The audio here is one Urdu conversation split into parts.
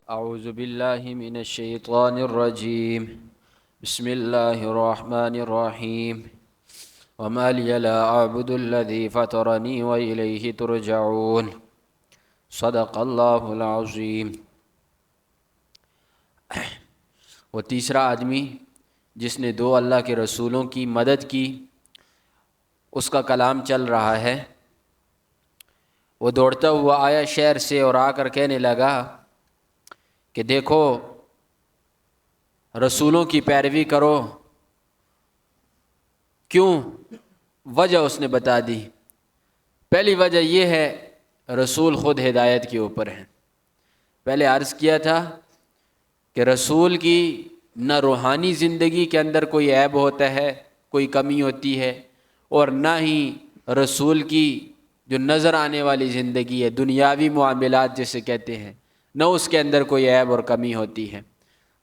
اعوذ باللہ من الشیطان الرجیم بسم اللہ الرحمن الرحیم وما لی لا اعبد الذی فطرنی والیہ ترجعون صدق اللہ العظیم۔ وہ تیسرا آدمی جس نے دو اللہ کے رسولوں کی مدد کی، اس کا کلام چل رہا ہے۔ وہ دوڑتا ہوا آیا شہر سے اور آ کر کہنے لگا کہ دیکھو رسولوں کی پیروی کرو۔ کیوں؟ وجہ اس نے بتا دی۔ پہلی وجہ یہ ہے رسول خود ہدایت کے اوپر ہیں۔ پہلے عرض کیا تھا کہ رسول کی نہ روحانی زندگی کے اندر کوئی عیب ہوتا ہے، کوئی کمی ہوتی ہے، اور نہ ہی رسول کی جو نظر آنے والی زندگی ہے، دنیاوی معاملات جسے کہتے ہیں، نہ اس کے اندر کوئی عیب اور کمی ہوتی ہے۔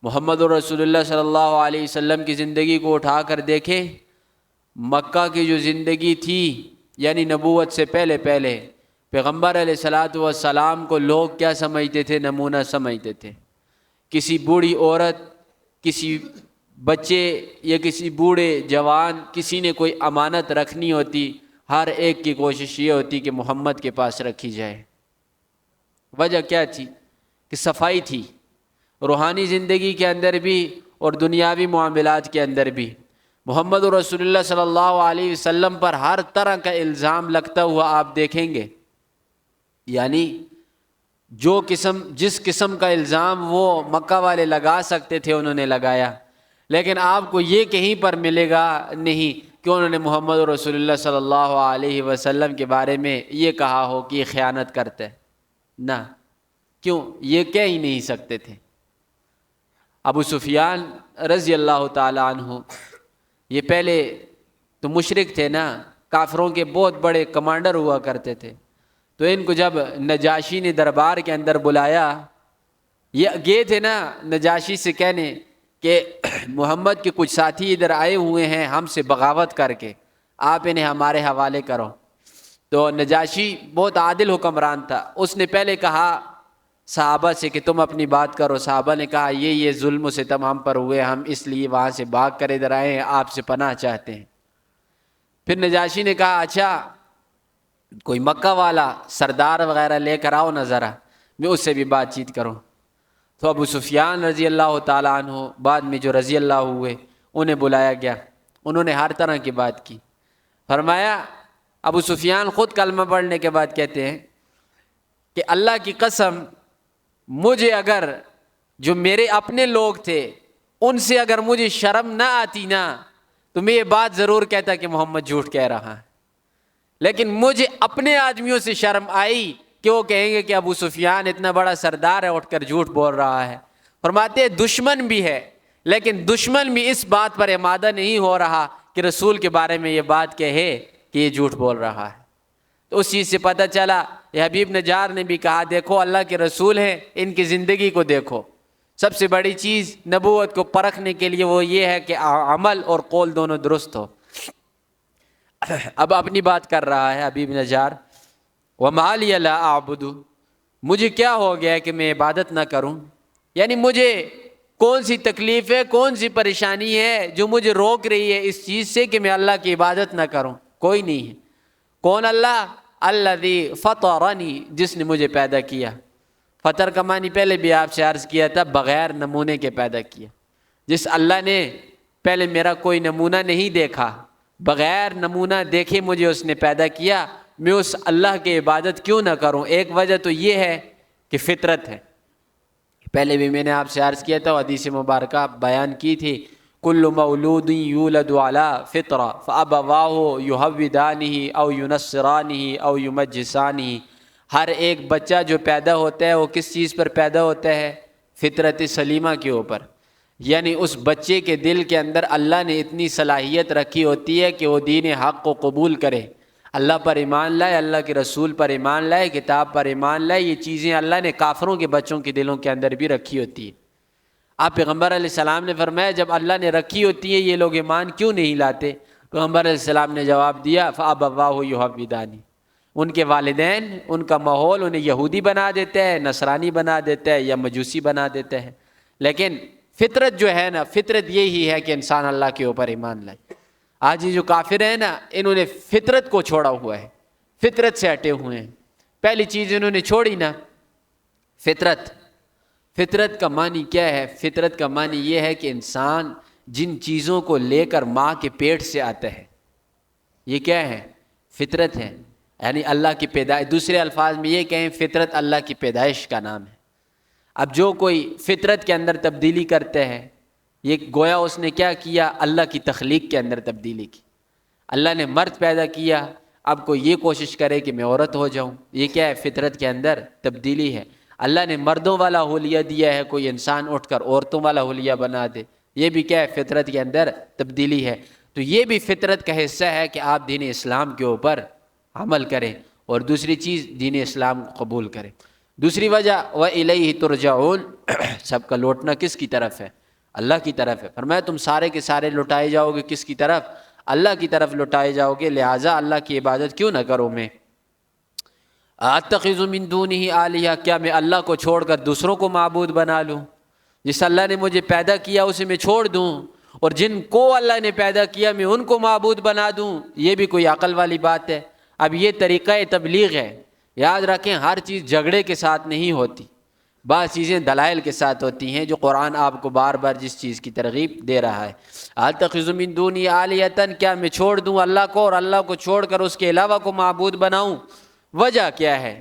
محمد رسول اللہ صلی اللہ علیہ وسلم کی زندگی کو اٹھا کر دیکھیں، مکہ کی جو زندگی تھی، یعنی نبوت سے پہلے پیغمبر علیہ الصلاۃ والسلام کو لوگ کیا سمجھتے تھے؟ نمونہ سمجھتے تھے۔ کسی بوڑھی عورت، کسی بچے یا کسی بوڑھے جوان، کسی نے کوئی امانت رکھنی ہوتی، ہر ایک کی کوشش یہ ہوتی کہ محمد کے پاس رکھی جائے۔ وجہ کیا تھی؟ کہ صفائی تھی، روحانی زندگی کے اندر بھی اور دنیاوی معاملات کے اندر بھی۔ محمد رسول اللہ صلی اللہ علیہ وسلم پر ہر طرح کا الزام لگتا ہوا آپ دیکھیں گے، یعنی جس قسم کا الزام وہ مکہ والے لگا سکتے تھے انہوں نے لگایا، لیکن آپ کو یہ کہیں پر ملے گا نہیں کہ انہوں نے محمد رسول اللہ صلی اللہ علیہ وسلم کے بارے میں یہ کہا ہو کہ یہ خیانت کرتا ہے۔ نہ، کیوں؟ یہ کہہ ہی نہیں سکتے تھے۔ ابو سفیان رضی اللہ تعالی عنہ، یہ پہلے تو مشرک تھے نا، کافروں کے بہت بڑے کمانڈر ہوا کرتے تھے۔ تو ان کو جب نجاشی نے دربار کے اندر بلایا، یہ گئے تھے نا نجاشی سے کہنے کہ محمد کے کچھ ساتھی ادھر آئے ہوئے ہیں ہم سے بغاوت کر کے، آپ انہیں ہمارے حوالے کرو۔ تو نجاشی بہت عادل حکمران تھا، اس نے پہلے کہا صحابہ سے کہ تم اپنی بات کرو۔ صحابہ نے کہا یہ ظلم و ستم ہم پر ہوئے، ہم اس لیے وہاں سے بھاگ کر ادھر آئے ہیں، آپ سے پناہ چاہتے ہیں۔ پھر نجاشی نے کہا اچھا کوئی مکہ والا سردار وغیرہ لے کر آؤ نا ذرا، میں اس سے بھی بات چیت کروں۔ تو ابو سفیان رضی اللہ تعالیٰ عنہ، بعد میں جو رضی اللہ ہوئے، انہیں بلایا گیا، انہوں نے ہر طرح کی بات کی۔ فرمایا، ابو سفیان خود کلمہ پڑھنے کے بعد کہتے ہیں کہ اللہ کی قسم، مجھے اگر جو میرے اپنے لوگ تھے ان سے اگر مجھے شرم نہ آتی نا تو میں یہ بات ضرور کہتا کہ محمد جھوٹ کہہ رہا ہے، لیکن مجھے اپنے آدمیوں سے شرم آئی کہ وہ کہیں گے کہ ابو سفیان اتنا بڑا سردار ہے اٹھ کر جھوٹ بول رہا ہے۔ فرماتے ہیں دشمن بھی ہے، لیکن دشمن بھی اس بات پر آمادہ نہیں ہو رہا کہ رسول کے بارے میں یہ بات کہے کہ یہ جھوٹ بول رہا ہے۔ تو اس چیز سے پتہ چلا، یہ حبیب نجار نے بھی کہا دیکھو اللہ کے رسول ہیں، ان کی زندگی کو دیکھو۔ سب سے بڑی چیز نبوت کو پرکھنے کے لیے وہ یہ ہے کہ عمل اور قول دونوں درست ہو۔ اب اپنی بات کر رہا ہے حبیب نجار، وَمَا لِيَ لَا أَعْبُدُ، مجھے کیا ہو گیا کہ میں عبادت نہ کروں؟ یعنی مجھے کون سی تکلیف ہے، کون سی پریشانی ہے جو مجھے روک رہی ہے اس چیز سے کہ میں اللہ کی عبادت نہ کروں؟ کوئی نہیں ہے۔ کون اللہ؟ الذی فطرنی، جس نے مجھے پیدا کیا۔ فطر کا معنی پہلے بھی آپ سے عرض کیا تھا، بغیر نمونے کے پیدا کیا۔ جس اللہ نے پہلے میرا کوئی نمونہ نہیں دیکھا، بغیر نمونہ دیکھے مجھے اس نے پیدا کیا، میں اس اللہ کی عبادت کیوں نہ کروں؟ ایک وجہ تو یہ ہے کہ فطرت ہے۔ پہلے بھی میں نے آپ سے عرض کیا تھا، حدیث مبارکہ بیان کی تھی، کل مولود یولد علی فطرہ فابواہ یہودانہ او ینصرانہ او یمجسانہ، ہر ایک بچہ جو پیدا ہوتا ہے وہ کس چیز پر پیدا ہوتا ہے؟ فطرت سلیمہ کے اوپر۔ یعنی اس بچے کے دل کے اندر اللہ نے اتنی صلاحیت رکھی ہوتی ہے کہ وہ دین حق کو قبول کرے، اللہ پر ایمان لائے، اللہ کے رسول پر ایمان لائے، کتاب پر ایمان لائے۔ یہ چیزیں اللہ نے کافروں کے بچوں کے دلوں کے اندر بھی رکھی ہوتی ہے۔ آپ پیغمبر علیہ السلام نے فرمایا جب اللہ نے رکھی ہوتی ہے یہ لوگ ایمان کیوں نہیں لاتے؟ پیغمبر علیہ السلام نے جواب دیا فَأَبَوَاهُ يُهَوِّدَانِ، ان کے والدین، ان کا ماحول انہیں یہودی بنا دیتا ہے، نصرانی بنا دیتا ہے یا مجوسی بنا دیتا ہے. لیکن فطرت جو ہے نا، فطرت یہی ہے کہ انسان اللہ کے اوپر ایمان لائے. آج یہ جو کافر ہیں نا، انہوں نے فطرت کو چھوڑا ہوا ہے، فطرت سے ہٹے ہوئے ہیں. پہلی چیز انہوں نے چھوڑی نا فطرت. فطرت کا معنی کیا ہے؟ فطرت کا معنی یہ ہے کہ انسان جن چیزوں کو لے کر ماں کے پیٹ سے آتا ہے، یہ کیا ہے؟ فطرت ہے. یعنی اللہ کی پیدائش، دوسرے الفاظ میں یہ کہیں فطرت اللہ کی پیدائش کا نام ہے. اب جو کوئی فطرت کے اندر تبدیلی کرتے ہیں، یہ گویا اس نے کیا کیا؟ اللہ کی تخلیق کے اندر تبدیلی کی. اللہ نے مرد پیدا کیا، اب کوئی یہ کوشش کرے کہ میں عورت ہو جاؤں، یہ کیا ہے؟ فطرت کے اندر تبدیلی ہے. اللہ نے مردوں والا حلیہ دیا ہے، کوئی انسان اٹھ کر عورتوں والا حلیہ بنا دے، یہ بھی کیا ہے؟ فطرت کے اندر تبدیلی ہے. تو یہ بھی فطرت کا حصہ ہے کہ آپ دین اسلام کے اوپر عمل کریں، اور دوسری چیز دین اسلام کو قبول کریں. دوسری وجہ وَإِلَيْهِ تُرْجَعُونَ، سب کا لوٹنا کس کی طرف ہے؟ اللہ کی طرف ہے. فرمایا تم سارے کے سارے لوٹائے جاؤ گے کس کی طرف؟ اللہ کی طرف لوٹائے جاؤ گے. لہٰذا اللہ کی عبادت کیوں نہ کروں میں؟ أَتَّخِذُ مِن دُونِهِ آلِهَةً، کیا میں اللہ کو چھوڑ کر دوسروں کو معبود بنا لوں؟ جس اللہ نے مجھے پیدا کیا اسے میں چھوڑ دوں، اور جن کو اللہ نے پیدا کیا میں ان کو معبود بنا دوں؟ یہ بھی کوئی عقل والی بات ہے؟ اب یہ طریقہ تبلیغ ہے. یاد رکھیں ہر چیز جھگڑے کے ساتھ نہیں ہوتی، بعض چیزیں دلائل کے ساتھ ہوتی ہیں، جو قرآن آپ کو بار بار جس چیز کی ترغیب دے رہا ہے. أَتَّخِذُ مِن دُونِهِ آلِهَةً، کیا میں چھوڑ دوں اللہ کو اور اللہ کو چھوڑ کر اس کے علاوہ کو معبود بناؤں؟ وجہ کیا ہے؟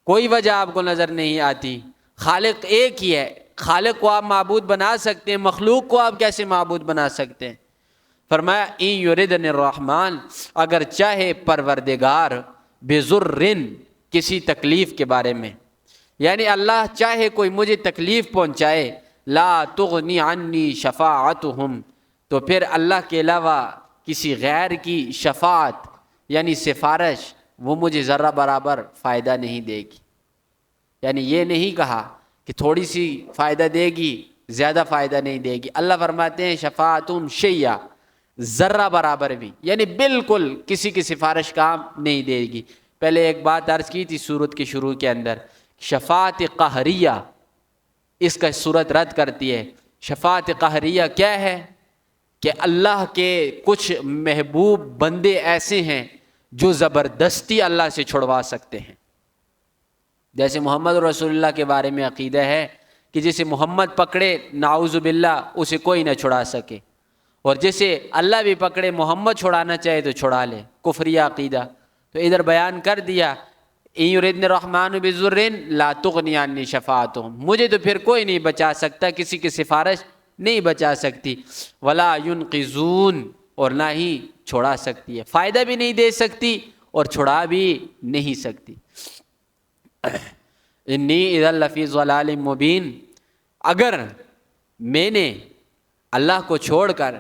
کوئی وجہ آپ کو نظر نہیں آتی. خالق ایک ہی ہے، خالق کو آپ معبود بنا سکتے ہیں، مخلوق کو آپ کیسے معبود بنا سکتے ہیں؟ فرمایا اِن یُرِدْنِ الرحمن، اگر چاہے پروردگار بِضُرٍّ، کسی تکلیف کے بارے میں، یعنی اللہ چاہے کوئی مجھے تکلیف پہنچائے، لا تغنی عنی شفاعتہم، تو پھر اللہ کے علاوہ کسی غیر کی شفاعت یعنی سفارش وہ مجھے ذرہ برابر فائدہ نہیں دے گی. یعنی یہ نہیں کہا کہ تھوڑی سی فائدہ دے گی، زیادہ فائدہ نہیں دے گی. اللہ فرماتے ہیں شفاعتہم شیئا، ذرہ برابر بھی، یعنی بالکل کسی کی سفارش کام نہیں دے گی. پہلے ایک بات عرض کی تھی سورت کے شروع کے اندر، شفاعت قہریہ، اس کا سورت رد کرتی ہے. شفاعت قہریہ کیا ہے؟ کہ اللہ کے کچھ محبوب بندے ایسے ہیں جو زبردستی اللہ سے چھڑوا سکتے ہیں. جیسے محمد رسول اللہ کے بارے میں عقیدہ ہے کہ جسے محمد پکڑے نعوذ باللہ اسے کوئی نہ چھڑا سکے، اور جسے اللہ بھی پکڑے محمد چھڑانا چاہے تو چھڑا لے. کفریہ عقیدہ. تو ادھر بیان کر دیا ان یردن الرحمن بضر لا تغنی عنی شفاعتہم، مجھے تو پھر کوئی نہیں بچا سکتا، کسی کی سفارش نہیں بچا سکتی. ولا ینقذون، اور نہ ہی چھڑا سکتی ہے، فائدہ بھی نہیں دے سکتی اور چھڑا بھی نہیں سکتی. انی اذا لفی ضلال مبین، اگر میں نے اللہ کو چھوڑ کر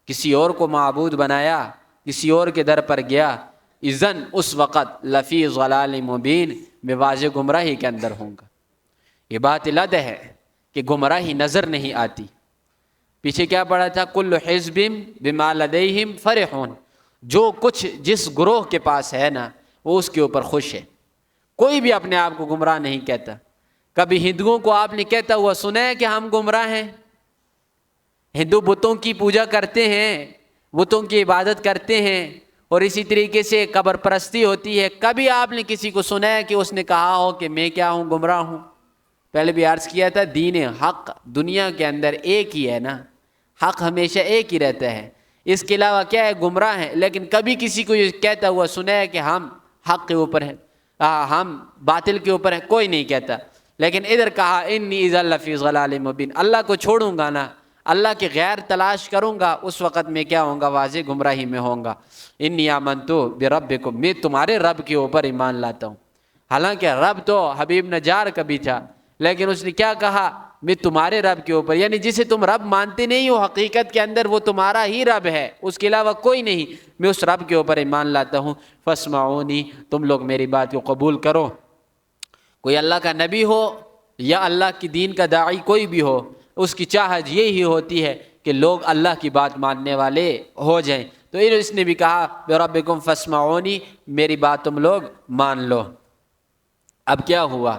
کسی اور کو معبود بنایا، کسی اور کے در پر گیا، اذن اس وقت لفی ضلال مبین، میں واضح گمراہی کے اندر ہوں گا. یہ بات لد ہے کہ گمراہی نظر نہیں آتی. پیچھے کیا پڑھا تھا؟ کل حزب بما لدیہم فرحون، جو کچھ جس گروہ کے پاس ہے نا وہ اس کے اوپر خوش ہے. کوئی بھی اپنے آپ کو گمراہ نہیں کہتا. کبھی ہندوؤں کو آپ نے کہتا ہوا سنا ہے کہ ہم گمراہ ہیں؟ ہندو بتوں کی پوجا کرتے ہیں، بتوں کی عبادت کرتے ہیں، اور اسی طریقے سے قبر پرستی ہوتی ہے. کبھی آپ نے کسی کو سنا ہے کہ اس نے کہا ہو کہ میں کیا ہوں؟ گمراہ ہوں. پہلے بھی عرض کیا تھا دین حق دنیا کے اندر ایک ہی ہے نا، حق ہمیشہ ایک ہی رہتا ہے. اس کے علاوہ کیا ہے؟ گمراہ ہیں. لیکن کبھی کسی کو یہ کہتا ہوا سنا ہے کہ ہم حق کے اوپر ہیں، ہم باطل کے اوپر ہیں؟ کوئی نہیں کہتا. لیکن ادھر کہا انی اذا لفی ضلال مبین، اللہ کو چھوڑوں گا نا، اللہ کے غیر تلاش کروں گا، اس وقت میں کیا ہوں گا؟ واضح گمراہی میں ہوں گا. انی آمنت بربکم، میں تمہارے رب کے اوپر ایمان لاتا ہوں. حالانکہ رب تو حبیب نجار کا بھی تھا، لیکن اس نے کیا کہا؟ میں تمہارے رب کے اوپر، یعنی جسے تم رب مانتے نہیں ہو حقیقت کے اندر وہ تمہارا ہی رب ہے، اس کے علاوہ کوئی نہیں، میں اس رب کے اوپر ایمان لاتا ہوں. فاسمعونی، تم لوگ میری بات کو قبول کرو. کوئی اللہ کا نبی ہو یا اللہ کی دین کا داعی کوئی بھی ہو، اس کی چاہت یہی ہوتی ہے کہ لوگ اللہ کی بات ماننے والے ہو جائیں. تو تو اس نے بھی کہا بربکم فاسمعونی، میری بات تم لوگ مان لو۔ اب کیا ہوا؟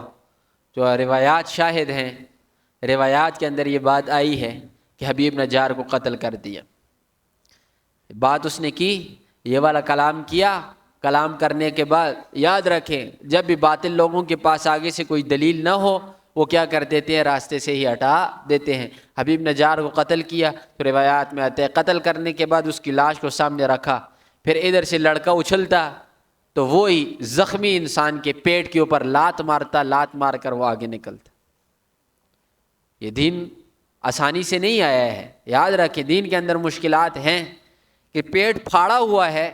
جو روایات شاہد ہیں، روایات کے اندر یہ بات آئی ہے کہ حبیب نجار کو قتل کر دیا۔ بات اس نے کی، یہ والا کلام کیا، کلام کرنے کے بعد یاد رکھیں جب بھی باطل لوگوں کے پاس آگے سے کوئی دلیل نہ ہو وہ کیا کر دیتے ہیں، راستے سے ہی ہٹا دیتے ہیں۔ حبیب نجار کو قتل کیا، تو روایات میں آتا ہے قتل کرنے کے بعد اس کی لاش کو سامنے رکھا، پھر ادھر سے لڑکا اچھلتا تو وہی زخمی انسان کے پیٹ کے اوپر لات مارتا، لات مار کر وہ آگے نکلتا۔ یہ دین آسانی سے نہیں آیا ہے، یاد رکھیں دین کے اندر مشکلات ہیں کہ پیٹ پھاڑا ہوا ہے،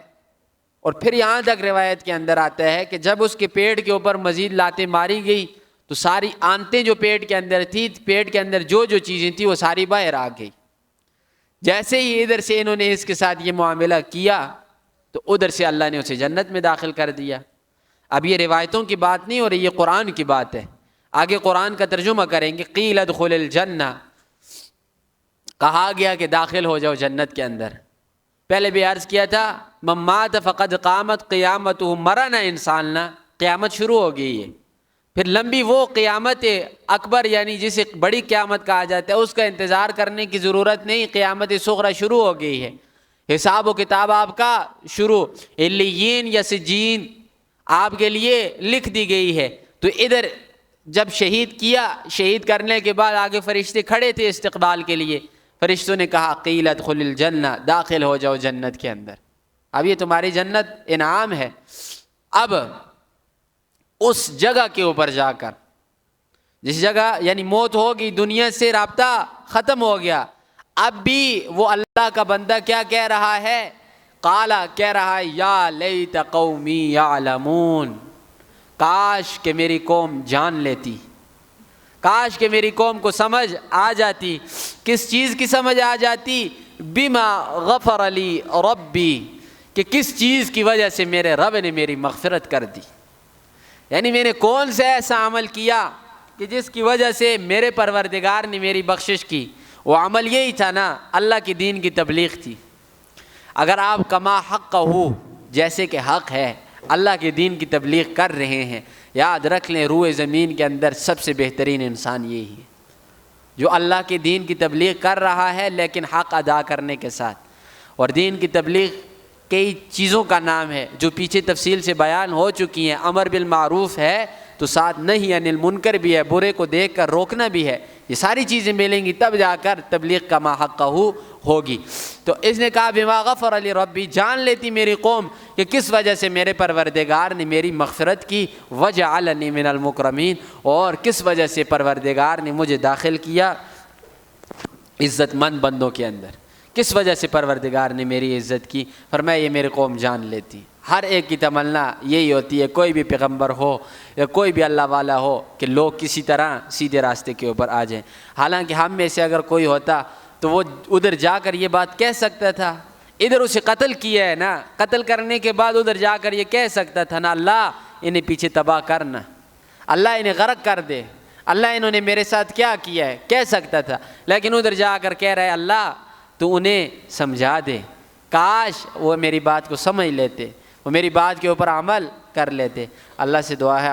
اور پھر یہاں تک روایت کے اندر آتا ہے کہ جب اس کے پیٹ کے اوپر مزید لاتیں ماری گئی تو ساری آنتیں جو پیٹ کے اندر تھی، پیٹ کے اندر جو جو چیزیں تھیں وہ ساری باہر آ گئی۔ جیسے ہی ادھر سے انہوں نے اس کے ساتھ یہ معاملہ کیا تو ادھر سے اللہ نے اسے جنت میں داخل کر دیا۔ اب یہ روایتوں کی بات نہیں ہو رہی، یہ قرآن کی بات ہے۔ آگے قرآن کا ترجمہ کریں گے، قیل ادخل الجنہ، کہا گیا کہ داخل ہو جاؤ جنت کے اندر۔ پہلے بھی عرض کیا تھا من مات فقد قامت قیامتہ، مرا نہ انسان نہ، قیامت شروع ہو گئی ہے۔ پھر لمبی وہ قیامت اکبر یعنی جسے بڑی قیامت کہا جاتا ہے اس کا انتظار کرنے کی ضرورت نہیں، قیامت صغری شروع ہو گئی ہے۔ حساب و کتاب آپ کا شروع، علیین یا سجین آپ کے لیے لکھ دی گئی ہے۔ تو ادھر جب شہید کیا، شہید کرنے کے بعد آگے فرشتے کھڑے تھے استقبال کے لیے، فرشتوں نے کہا قیل ادخل الجنہ، داخل ہو جاؤ جنت کے اندر، اب یہ تمہاری جنت انعام ہے۔ اب اس جگہ کے اوپر جا کر، جس جگہ یعنی موت ہوگی، دنیا سے رابطہ ختم ہو گیا، اب بھی وہ اللہ کا بندہ کیا کہہ رہا ہے؟ قالا، کہہ رہا ہے یا لیت قومی یعلمون، کاش کہ میری قوم جان لیتی، کاش کہ میری قوم کو سمجھ آ جاتی۔ کس چیز کی سمجھ آ جاتی؟ بما غفر لی ربی، کہ کس چیز کی وجہ سے میرے رب نے میری مغفرت کر دی، یعنی میں نے کون سے ایسا عمل کیا کہ جس کی وجہ سے میرے پروردگار نے میری بخشش کی۔ وہ عمل یہی تھا نا، اللہ کی دین کی تبلیغ تھی۔ اگر آپ کما حق ہو، جیسے کہ حق ہے، اللہ کے دین کی تبلیغ کر رہے ہیں، یاد رکھ لیں روئے زمین کے اندر سب سے بہترین انسان یہی ہے جو اللہ کے دین کی تبلیغ کر رہا ہے لیکن حق ادا کرنے کے ساتھ۔ اور دین کی تبلیغ کئی چیزوں کا نام ہے جو پیچھے تفصیل سے بیان ہو چکی ہیں۔ امر بالمعروف ہے تو ساتھ نہی عن المنکر بھی ہے، برے کو دیکھ کر روکنا بھی ہے۔ یہ ساری چیزیں ملیں گی تب جا کر تبلیغ کا ما حقہ ہوگی۔ تو اس نے کہا بما غفر لی ربی، جان لیتی میری قوم کہ کس وجہ سے میرے پروردگار نے میری مغفرت کی، وجعلنی من المکرمین، اور کس وجہ سے پروردگار نے مجھے داخل کیا عزت مند بندوں کے اندر، کس وجہ سے پروردگار نے میری عزت کی۔ فرمایا یہ میری قوم جان لیتی۔ ہر ایک کی تمنا یہی ہوتی ہے، کوئی بھی پیغمبر ہو یا کوئی بھی اللہ والا ہو، کہ لوگ کسی طرح سیدھے راستے کے اوپر آ جائیں۔ حالانکہ ہم میں سے اگر کوئی ہوتا تو وہ ادھر جا کر یہ بات کہہ سکتا تھا، ادھر اسے قتل کیا ہے نا، قتل کرنے کے بعد ادھر جا کر یہ کہہ سکتا تھا نا اللہ انہیں پیچھے تباہ کرنا، اللہ انہیں غرق کر دے، اللہ انہوں نے میرے ساتھ کیا کیا ہے، کہہ سکتا تھا۔ لیکن ادھر جا کر کہہ رہا ہے اللہ تو انہیں سمجھا دے، کاش وہ میری بات کو سمجھ لیتے، وہ میری بات کے اوپر عمل کر لیتے۔ اللہ سے دعا ہے